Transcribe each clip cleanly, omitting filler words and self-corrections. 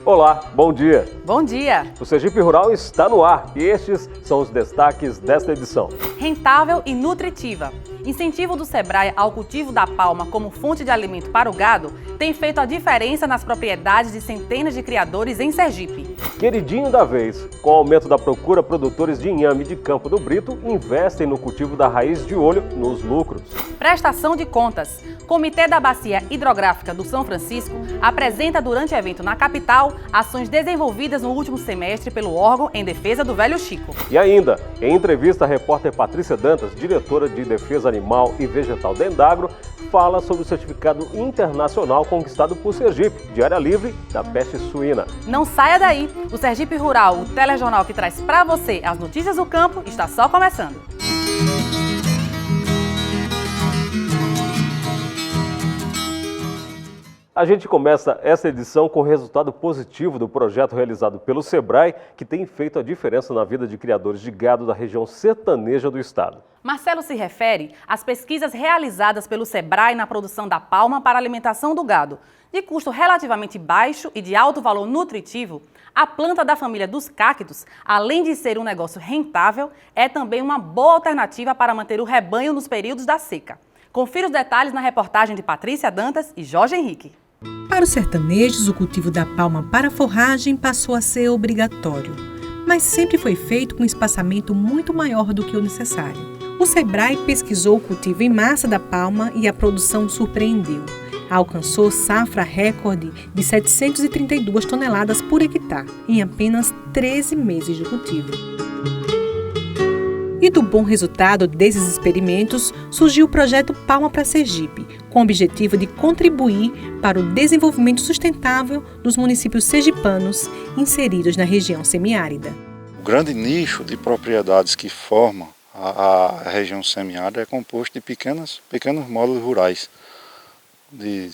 Olá, bom dia. Bom dia. O Sergipe Rural está no ar e estes são os destaques desta edição. Rentável e nutritiva. Incentivo do Sebrae ao cultivo da palma como fonte de alimento para o gado tem feito a diferença nas propriedades de centenas de criadores em Sergipe. Queridinho da vez, com o aumento da procura, produtores de inhame de Campo do Brito investem no cultivo da raiz de olho nos lucros. Prestação de contas. Comitê da Bacia Hidrográfica do São Francisco apresenta durante o evento na capital ações desenvolvidas no último semestre pelo órgão em defesa do velho Chico. E ainda, em entrevista, a repórter Patrícia Dantas, diretora de Defesa Animal e Vegetal da Endagro, fala sobre o certificado internacional conquistado por Sergipe, de área livre da peste suína. Não saia daí! O Sergipe Rural, o telejornal que traz para você as notícias do campo, está só começando. A gente começa essa edição com o resultado positivo do projeto realizado pelo Sebrae, que tem feito a diferença na vida de criadores de gado da região sertaneja do estado. Marcelo se refere às pesquisas realizadas pelo Sebrae na produção da palma para alimentação do gado. De custo relativamente baixo e de alto valor nutritivo, a planta da família dos cactos, além de ser um negócio rentável, é também uma boa alternativa para manter o rebanho nos períodos da seca. Confira os detalhes na reportagem de Patrícia Dantas e Jorge Henrique. Para os sertanejos, o cultivo da palma para forragem passou a ser obrigatório, mas sempre foi feito com um espaçamento muito maior do que o necessário. O Sebrae pesquisou o cultivo em massa da palma e a produção surpreendeu. Alcançou safra recorde de 732 toneladas por hectare em apenas 13 meses de cultivo. E do bom resultado desses experimentos surgiu o projeto Palma para Sergipe, com o objetivo de contribuir para o desenvolvimento sustentável dos municípios sergipanos inseridos na região semiárida. O grande nicho de propriedades que forma a região semiárida é composto de pequenos módulos rurais, de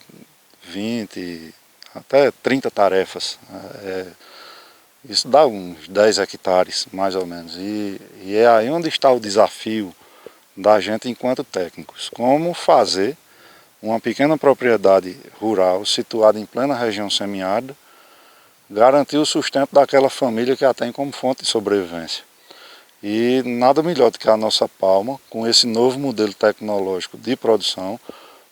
20 até 30 tarefas. Isso dá uns 10 hectares, mais ou menos. E é aí onde está o desafio da gente enquanto técnicos. Como fazer uma pequena propriedade rural situada em plena região semiárida garantir o sustento daquela família que a tem como fonte de sobrevivência. E nada melhor do que a nossa palma, com esse novo modelo tecnológico de produção,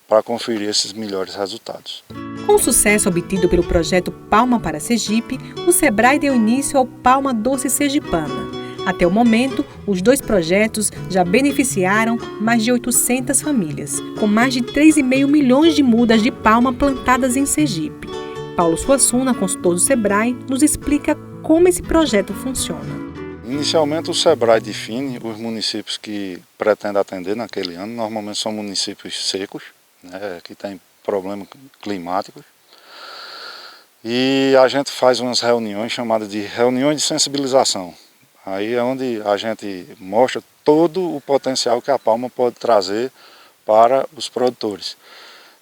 para conferir esses melhores resultados. Com o sucesso obtido pelo projeto Palma para Sergipe, o Sebrae deu início ao Palma Doce Sergipana. Até o momento, os dois projetos já beneficiaram mais de 800 famílias, com mais de 3,5 milhões de mudas de palma plantadas em Sergipe. Paulo Suassuna, consultor do Sebrae, nos explica como esse projeto funciona. Inicialmente, o Sebrae define os municípios que pretende atender naquele ano. Normalmente são municípios secos, que tem problemas climáticos, e a gente faz umas reuniões chamadas de reuniões de sensibilização. Aí é onde a gente mostra todo o potencial que a palma pode trazer para os produtores.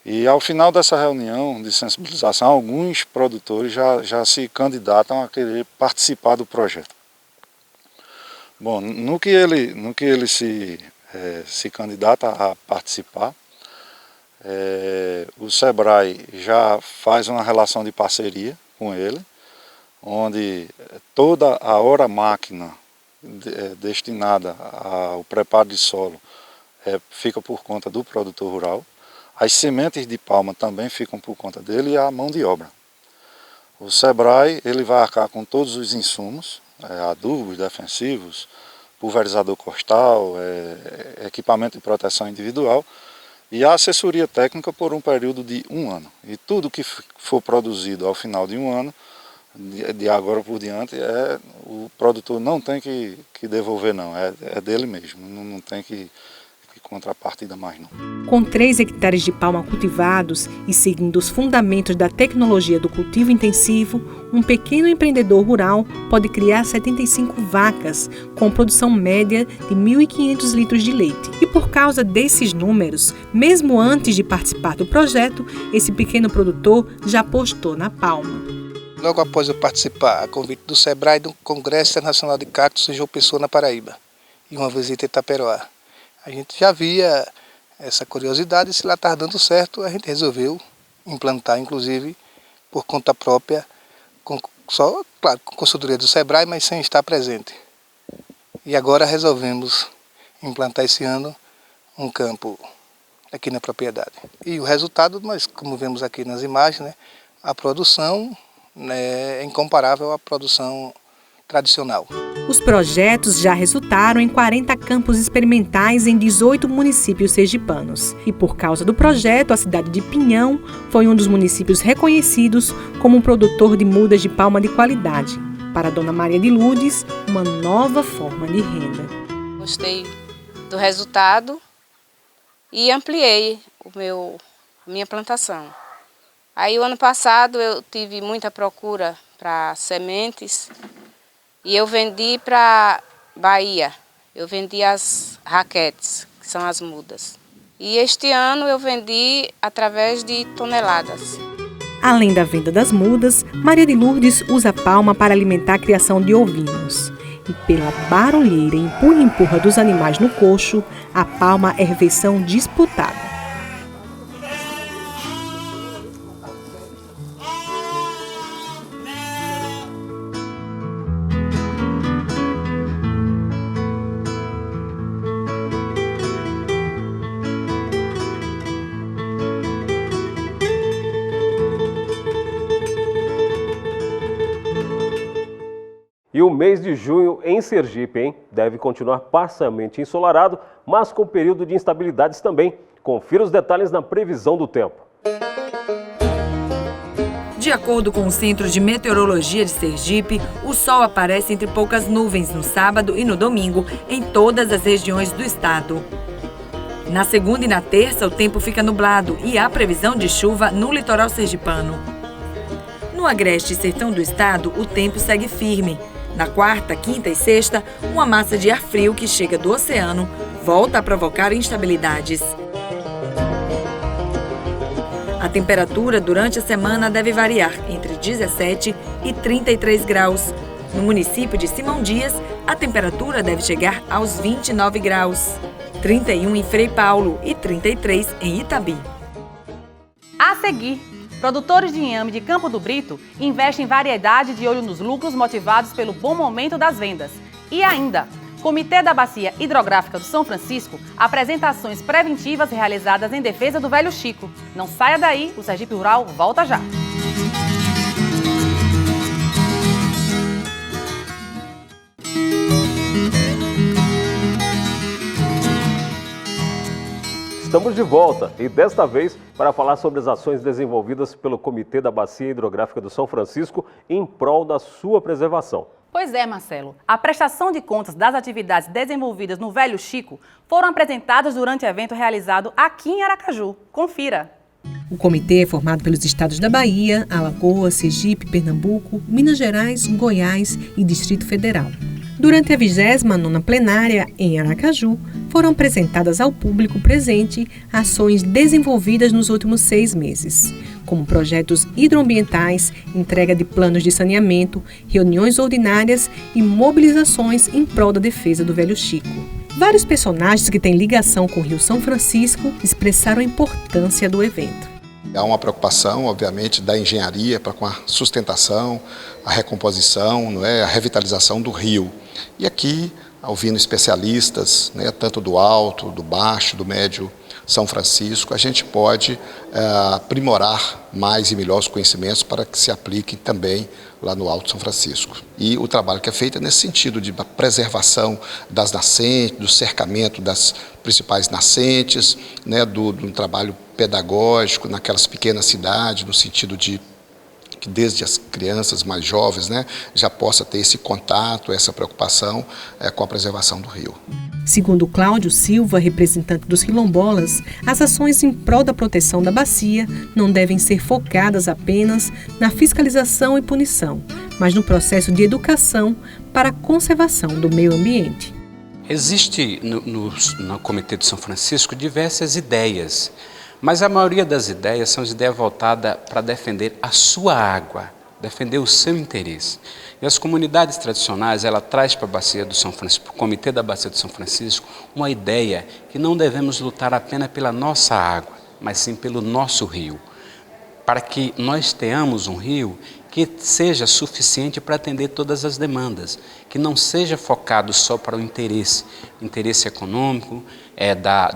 E ao final dessa reunião de sensibilização, alguns produtores já se candidatam a querer participar do projeto. Bom, no que ele se candidata a participar, o Sebrae já faz uma relação de parceria com ele, onde toda a hora-máquina destinada ao preparo de solo fica por conta do produtor rural, as sementes de palma também ficam por conta dele e a mão de obra. O Sebrae ele vai arcar com todos os insumos, adubos, defensivos, pulverizador costal, equipamento de proteção individual, e a assessoria técnica por um período de 1 ano. E tudo que for produzido ao final de 1 ano, de agora por diante, o produtor não tem que devolver não, é dele mesmo, não tem que contrapartida mais não. Com 3 hectares de palma cultivados e seguindo os fundamentos da tecnologia do cultivo intensivo, um pequeno empreendedor rural pode criar 75 vacas, com produção média de 1.500 litros de leite. E por causa desses números, mesmo antes de participar do projeto, esse pequeno produtor já apostou na palma. Logo após eu participar, a convite do Sebrae, do Congresso Internacional de Cactos em João Pessoa, na Paraíba, e uma visita a Itaperoá. A gente já via essa curiosidade, e se lá estava dando certo, a gente resolveu implantar, inclusive, por conta própria, só, claro, com consultoria do SEBRAE, mas sem estar presente. E agora resolvemos implantar esse ano um campo aqui na propriedade. E o resultado, nós, como vemos aqui nas imagens, né, a produção, né, é incomparável à produção tradicional. Os projetos já resultaram em 40 campos experimentais em 18 municípios sergipanos. E por causa do projeto, a cidade de Pinhão foi um dos municípios reconhecidos como um produtor de mudas de palma de qualidade. Para a Dona Maria de Lourdes, uma nova forma de renda. Gostei do resultado e ampliei a minha plantação. Aí o ano passado eu tive muita procura para sementes e eu vendi para Bahia. Eu vendi as raquetes, que são as mudas. E este ano eu vendi através de toneladas. Além da venda das mudas, Maria de Lourdes usa a palma para alimentar a criação de ovinos. E pela barulheira e empurra-empurra dos animais no coxo, a palma é refeição disputada. E o mês de junho em Sergipe, hein? Deve continuar parcialmente ensolarado, mas com período de instabilidades também. Confira os detalhes na previsão do tempo. De acordo com o Centro de Meteorologia de Sergipe, o sol aparece entre poucas nuvens no sábado e no domingo em todas as regiões do estado. Na segunda e na terça, o tempo fica nublado e há previsão de chuva no litoral sergipano. No agreste e sertão do estado, o tempo segue firme. Na quarta, quinta e sexta, uma massa de ar frio que chega do oceano volta a provocar instabilidades. A temperatura durante a semana deve variar entre 17 e 33 graus. No município de Simão Dias, a temperatura deve chegar aos 29 graus. 31 em Frei Paulo e 33 em Itabi. A seguir, produtores de inhame de Campo do Brito investem em variedade de olho nos lucros motivados pelo bom momento das vendas. E ainda, Comitê da Bacia Hidrográfica do São Francisco apresenta ações preventivas realizadas em defesa do Velho Chico. Não saia daí, o Sergipe Rural volta já. Estamos de volta e desta vez para falar sobre as ações desenvolvidas pelo Comitê da Bacia Hidrográfica do São Francisco em prol da sua preservação. Pois é, Marcelo. A prestação de contas das atividades desenvolvidas no Velho Chico foram apresentadas durante o evento realizado aqui em Aracaju. Confira. O comitê é formado pelos estados da Bahia, Alagoas, Sergipe, Pernambuco, Minas Gerais, Goiás e Distrito Federal. Durante a 29ª plenária em Aracaju, foram apresentadas ao público presente ações desenvolvidas nos últimos 6 meses, como projetos hidroambientais, entrega de planos de saneamento, reuniões ordinárias e mobilizações em prol da defesa do Velho Chico. Vários personagens que têm ligação com o Rio São Francisco expressaram a importância do evento. Há uma preocupação, obviamente, da engenharia com a sustentação, a recomposição, a revitalização do rio. E aqui, ouvindo especialistas, tanto do Alto, do Baixo, do Médio São Francisco, a gente pode aprimorar mais e melhores conhecimentos para que se apliquem também lá no Alto São Francisco. E o trabalho que é feito é nesse sentido de preservação das nascentes, do cercamento das principais nascentes, do trabalho pedagógico naquelas pequenas cidades, no sentido de que desde as crianças mais jovens já possa ter esse contato, essa preocupação com a preservação do rio. Segundo Cláudio Silva, representante dos quilombolas, as ações em prol da proteção da bacia não devem ser focadas apenas na fiscalização e punição, mas no processo de educação para a conservação do meio ambiente. Existe no Comitê de São Francisco diversas ideias, mas a maioria das ideias são ideias voltadas para defender a sua água, defender o seu interesse. E as comunidades tradicionais, ela traz para a Bacia do São Francisco, para o Comitê da Bacia do São Francisco, uma ideia que não devemos lutar apenas pela nossa água, mas sim pelo nosso rio, para que nós tenhamos um rio que seja suficiente para atender todas as demandas, que não seja focado só para o interesse econômico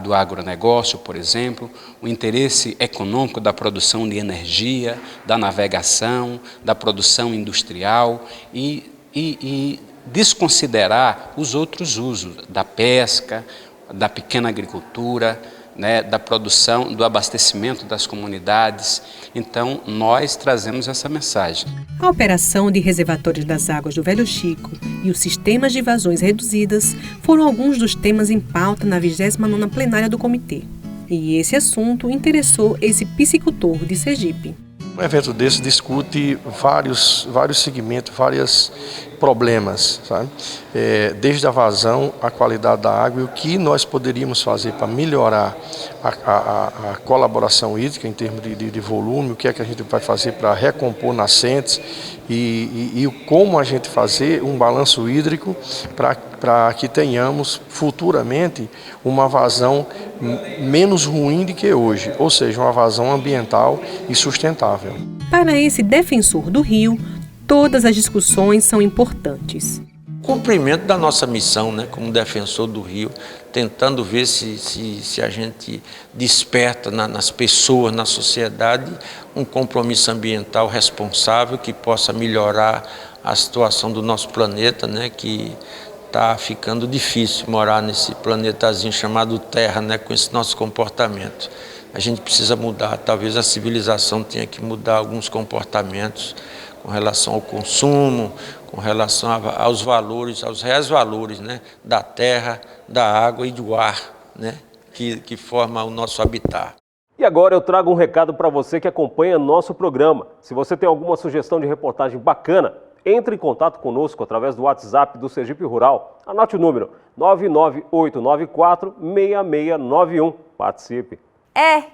do agronegócio, por exemplo, o interesse econômico da produção de energia, da navegação, da produção industrial e desconsiderar os outros usos da pesca, da pequena agricultura, da produção, do abastecimento das comunidades. Então, nós trazemos essa mensagem. A operação de reservatórios das águas do Velho Chico e os sistemas de vazões reduzidas foram alguns dos temas em pauta na 29ª plenária do comitê. E esse assunto interessou esse piscicultor de Sergipe. Um evento desse discute vários segmentos, vários problemas, sabe? Desde a vazão, a qualidade da água e o que nós poderíamos fazer para melhorar a colaboração hídrica em termos de volume, o que é que a gente vai fazer para recompor nascentes e como a gente fazer um balanço hídrico para que tenhamos futuramente uma vazão menos ruim do que hoje, ou seja, uma vazão ambiental e sustentável. Para esse defensor do rio, todas as discussões são importantes. Cumprimento da nossa missão, como defensor do rio, tentando ver se a gente desperta nas pessoas, na sociedade, um compromisso ambiental responsável que possa melhorar a situação do nosso planeta, que está ficando difícil morar nesse planetazinho chamado Terra, com esse nosso comportamento. A gente precisa mudar, talvez a civilização tenha que mudar alguns comportamentos com relação ao consumo, com relação aos valores, aos reais valores, da terra, da água e do ar, que forma o nosso habitat. E agora eu trago um recado para você que acompanha nosso programa. Se você tem alguma sugestão de reportagem bacana, entre em contato conosco através do WhatsApp do Sergipe Rural. Anote o número 99894-6691. Participe.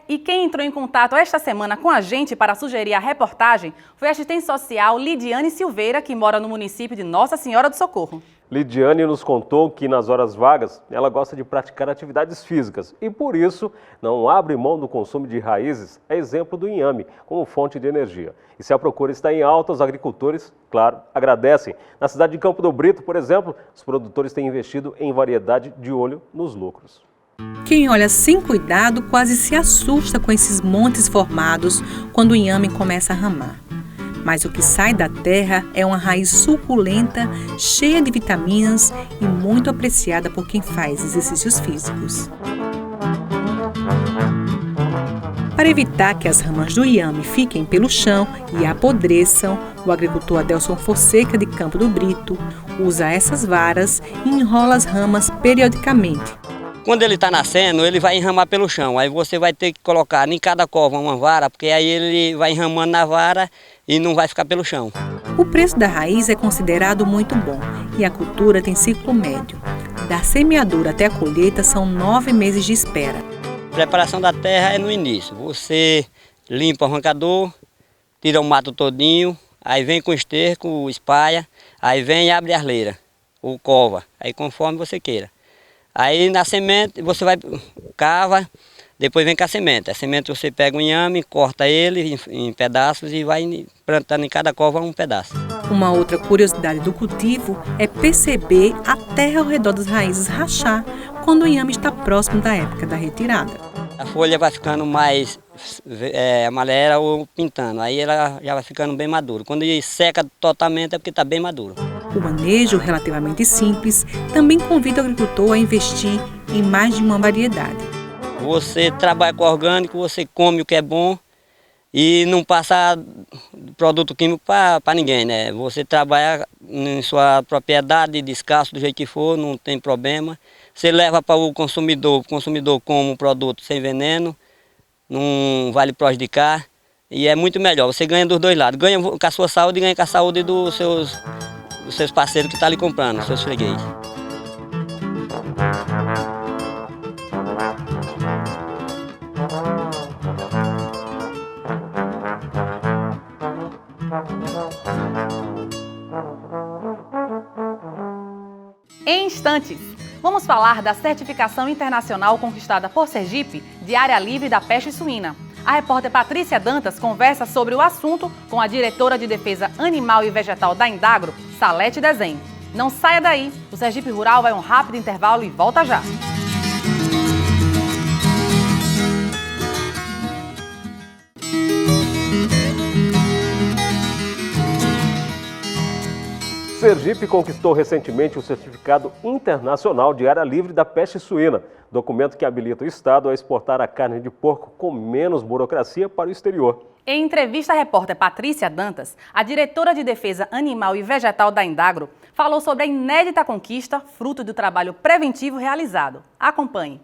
E quem entrou em contato esta semana com a gente para sugerir a reportagem foi a assistente social Lidiane Silveira, que mora no município de Nossa Senhora do Socorro. Lidiane nos contou que nas horas vagas ela gosta de praticar atividades físicas e por isso não abre mão do consumo de raízes, é exemplo do inhame, como fonte de energia. E se a procura está em alta, os agricultores, claro, agradecem. Na cidade de Campo do Brito, por exemplo, os produtores têm investido em variedade de olho nos lucros. Quem olha sem cuidado quase se assusta com esses montes formados quando o inhame começa a ramar. Mas o que sai da terra é uma raiz suculenta, cheia de vitaminas e muito apreciada por quem faz exercícios físicos. Para evitar que as ramas do inhame fiquem pelo chão e apodreçam, o agricultor Adelson Fonseca, de Campo do Brito, usa essas varas e enrola as ramas periodicamente. Quando ele está nascendo, ele vai enramar pelo chão. Aí você vai ter que colocar em cada cova uma vara, porque aí ele vai enramando na vara e não vai ficar pelo chão. O preço da raiz é considerado muito bom e a cultura tem ciclo médio. Da semeadura até a colheita são 9 meses de espera. A preparação da terra é no início. Você limpa o arrancador, tira o mato todinho, aí vem com esterco, espalha, aí vem e abre a arleira, ou cova, aí conforme você queira. Aí na semente você vai, cava, depois vem com a semente. A semente você pega o inhame, corta ele em pedaços e vai plantando em cada cova um pedaço. Uma outra curiosidade do cultivo é perceber a terra ao redor das raízes rachar quando o inhame está próximo da época da retirada. A folha vai ficando mais amarela ou pintando, aí ela já vai ficando bem madura. Quando ele seca totalmente é porque está bem maduro. O manejo, relativamente simples, também convida o agricultor a investir em mais de uma variedade. Você trabalha com orgânico, você come o que é bom e não passa produto químico para ninguém, Você trabalha em sua propriedade, descasca do jeito que for, não tem problema. Você leva para o consumidor come um produto sem veneno, não vai lhe prejudicar e é muito melhor. Você ganha dos dois lados, ganha com a sua saúde e ganha com a saúde dos seus parceiros que estão ali comprando, os seus fregueses. Em instantes, vamos falar da certificação internacional conquistada por Sergipe de área livre da peste suína. A repórter Patrícia Dantas conversa sobre o assunto com a diretora de Defesa Animal e Vegetal da Indagro, Salete Dezen. Não saia daí, o Sergipe Rural vai a um rápido intervalo e volta já. Sergipe conquistou recentemente o certificado internacional de área livre da peste suína, documento que habilita o Estado a exportar a carne de porco com menos burocracia para o exterior. Em entrevista à repórter Patrícia Dantas, a diretora de Defesa Animal e Vegetal da Indagro falou sobre a inédita conquista, fruto do trabalho preventivo realizado. Acompanhe.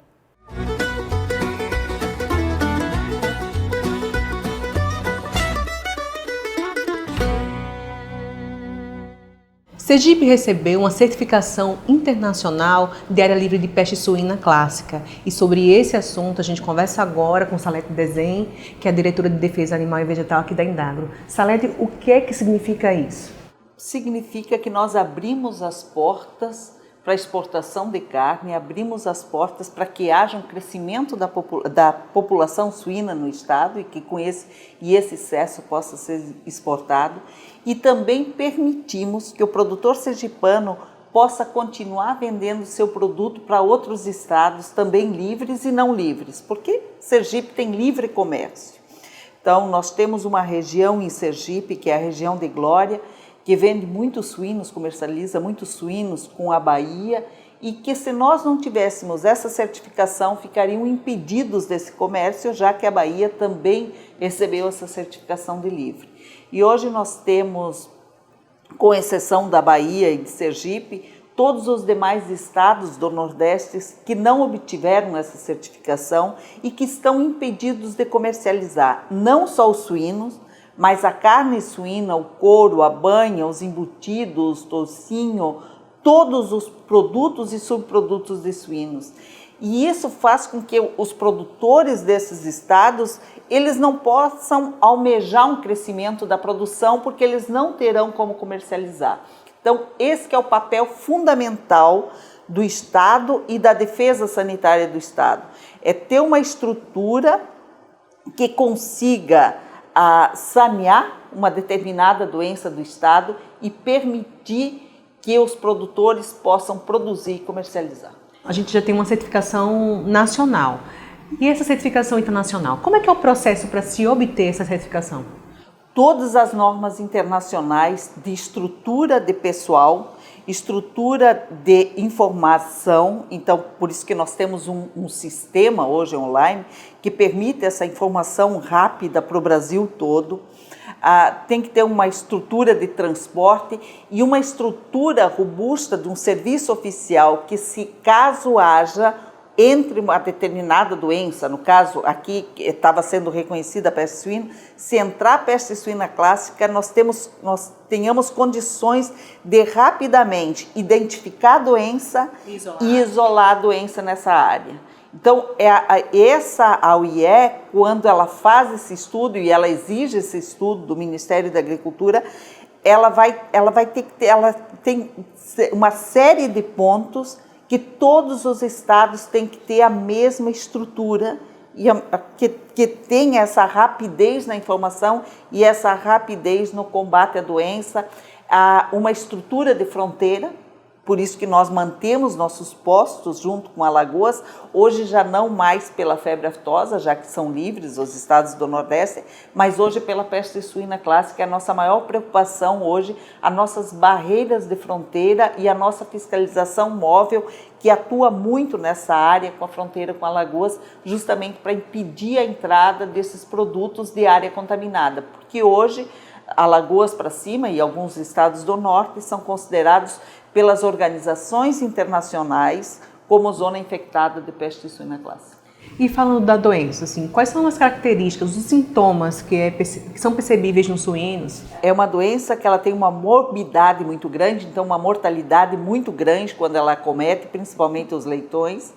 Sergipe recebeu uma certificação internacional de área livre de peste suína clássica. E sobre esse assunto a gente conversa agora com Salete Dezen, que é a diretora de Defesa Animal e Vegetal aqui da Indagro. Salete, o que significa isso? Significa que nós abrimos as portas para a exportação de carne, abrimos as portas para que haja um crescimento da população suína no estado e que com esse excesso possa ser exportado. E também permitimos que o produtor sergipano possa continuar vendendo seu produto para outros estados, também livres e não livres, porque Sergipe tem livre comércio. Então, nós temos uma região em Sergipe, que é a região de Glória, que vende muitos suínos, comercializa muitos suínos com a Bahia, e que se nós não tivéssemos essa certificação, ficariam impedidos desse comércio, já que a Bahia também recebeu essa certificação de livre. E hoje nós temos, com exceção da Bahia e de Sergipe, todos os demais estados do Nordeste que não obtiveram essa certificação e que estão impedidos de comercializar não só os suínos, mas a carne suína, o couro, a banha, os embutidos, tocinho, todos os produtos e subprodutos de suínos. E isso faz com que os produtores desses estados, eles não possam almejar um crescimento da produção, porque eles não terão como comercializar. Então, esse que é o papel fundamental do Estado e da defesa sanitária do Estado. É ter uma estrutura que consiga sanear uma determinada doença do Estado e permitir que os produtores possam produzir e comercializar. A gente já tem uma certificação nacional. E essa certificação internacional, como é que é o processo para se obter essa certificação? Todas as normas internacionais de estrutura de pessoal, estrutura de informação, então por isso que nós temos um sistema hoje online que permite essa informação rápida para o Brasil todo. Tem que ter uma estrutura de transporte e uma estrutura robusta de um serviço oficial que, se caso haja entre uma determinada doença, no caso aqui estava sendo reconhecida a peste suína, se entrar a peste suína clássica, nós tenhamos condições de rapidamente identificar a doença e isolar a doença nessa área. Então, a UIE, quando ela faz esse estudo e ela exige esse estudo do Ministério da Agricultura, ela tem uma série de pontos que todos os estados têm que ter a mesma estrutura e que tenha essa rapidez na informação e essa rapidez no combate à doença, uma estrutura de fronteira. Por isso que nós mantemos nossos postos junto com Alagoas, hoje já não mais pela febre aftosa, já que são livres os estados do Nordeste, mas hoje pela peste suína clássica. É a nossa maior preocupação hoje, as nossas barreiras de fronteira e a nossa fiscalização móvel, que atua muito nessa área com a fronteira com Alagoas, justamente para impedir a entrada desses produtos de área contaminada, porque hoje Alagoas para cima e alguns estados do Norte são considerados pelas organizações internacionais como zona infectada de peste suína clássica. E falando da doença, assim, quais são as características, os sintomas que são percebíveis nos suínos? É uma doença que ela tem uma morbidade muito grande, então uma mortalidade muito grande quando ela acomete, principalmente os leitões.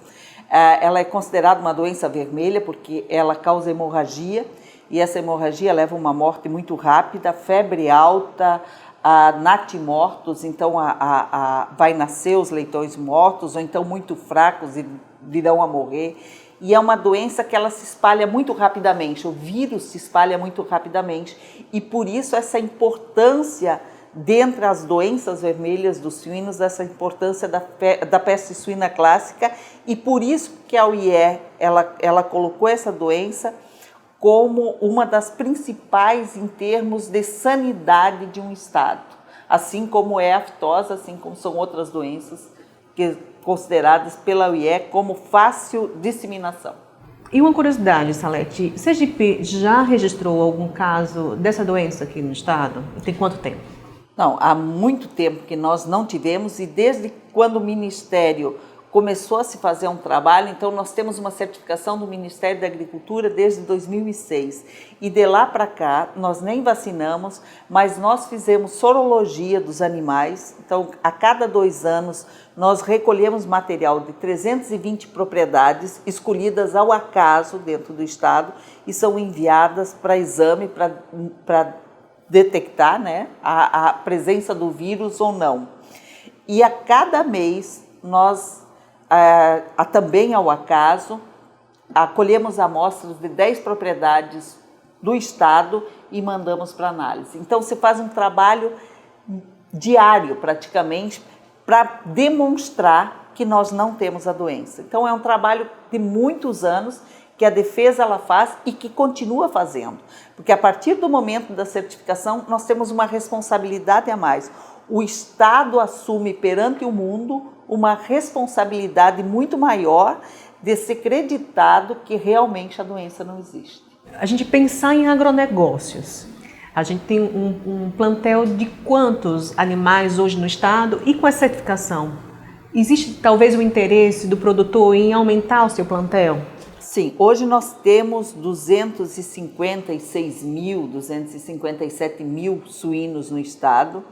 Ela é considerada uma doença vermelha porque ela causa hemorragia, e essa hemorragia leva a uma morte muito rápida, febre alta, natimortos, então vai nascer os leitões mortos, ou então muito fracos e virão a morrer. e é uma doença que ela se espalha muito rapidamente, o vírus se espalha muito rapidamente, e por isso essa importância dentre as doenças vermelhas dos suínos, essa importância da peste suína clássica, e por isso que a UIE ela colocou essa doença como uma das principais em termos de sanidade de um estado, assim como é a fitose, assim como são outras doenças consideradas pela UIE como fácil disseminação. E uma curiosidade, Salete, Sergipe já registrou algum caso dessa doença aqui no estado? Tem quanto tempo? Não, há muito tempo que nós não tivemos, e desde quando o Ministério começou a se fazer um trabalho, então nós temos uma certificação do Ministério da Agricultura desde 2006. E de lá para cá, nós nem vacinamos, mas nós fizemos sorologia dos animais. Então, a cada 2 anos, nós recolhemos material de 320 propriedades escolhidas ao acaso dentro do estado e são enviadas para exame para detectar, né, a presença do vírus ou não. E a cada mês nós, também ao acaso, acolhemos amostras de 10 propriedades do estado e mandamos para análise. Então se faz um trabalho diário praticamente para demonstrar que nós não temos a doença. Então é um trabalho de muitos anos que a defesa ela faz e que continua fazendo, porque a partir do momento da certificação nós temos uma responsabilidade a mais. O Estado assume perante o mundo uma responsabilidade muito maior de ser acreditado que realmente a doença não existe. A gente pensar em agronegócios, a gente tem um plantel de quantos animais hoje no estado e com a certificação? Existe talvez o interesse do produtor em aumentar o seu plantel? Sim, hoje nós temos 257 mil suínos no estado.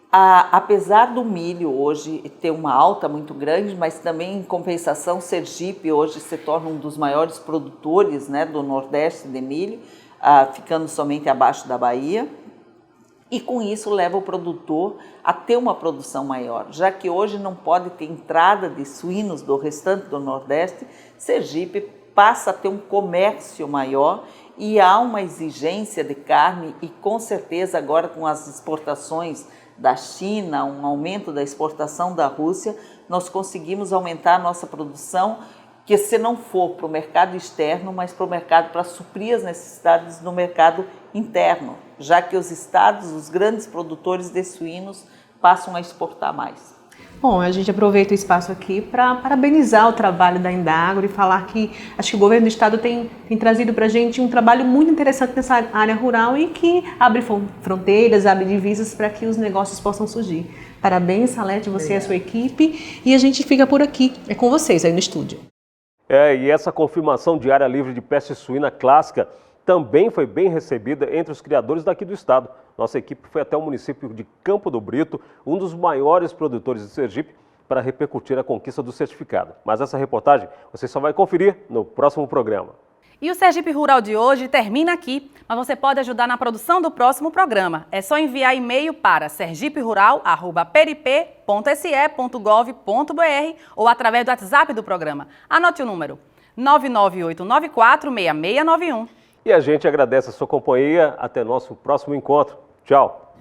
Apesar do milho hoje ter uma alta muito grande, mas também em compensação Sergipe hoje se torna um dos maiores produtores, né, do Nordeste de milho, ficando somente abaixo da Bahia. E com isso leva o produtor a ter uma produção maior, já que hoje não pode ter entrada de suínos do restante do Nordeste, Sergipe passa a ter um comércio maior e há uma exigência de carne e com certeza agora com as exportações da China, um aumento da exportação da Rússia, nós conseguimos aumentar a nossa produção, que se não for para o mercado externo, mas para o mercado, para suprir as necessidades do mercado interno, já que os estados, os grandes produtores de suínos, passam a exportar mais. Bom, a gente aproveita o espaço aqui para parabenizar o trabalho da Indagro e falar que acho que o governo do estado tem trazido para a gente um trabalho muito interessante nessa área rural e que abre fronteiras, abre divisas para que os negócios possam surgir. Parabéns, Salete, você e a sua equipe, e a gente fica por aqui. É com vocês aí no estúdio. E essa confirmação de área livre de peste suína clássica também foi bem recebida entre os criadores daqui do estado. Nossa equipe foi até o município de Campo do Brito, um dos maiores produtores de Sergipe, para repercutir a conquista do certificado. Mas essa reportagem você só vai conferir no próximo programa. E o Sergipe Rural de hoje termina aqui, mas você pode ajudar na produção do próximo programa. É só enviar e-mail para sergiperural@perip.se.gov.br ou através do WhatsApp do programa. Anote o número 998946691. E a gente agradece a sua companhia. Até nosso próximo encontro. Tchau.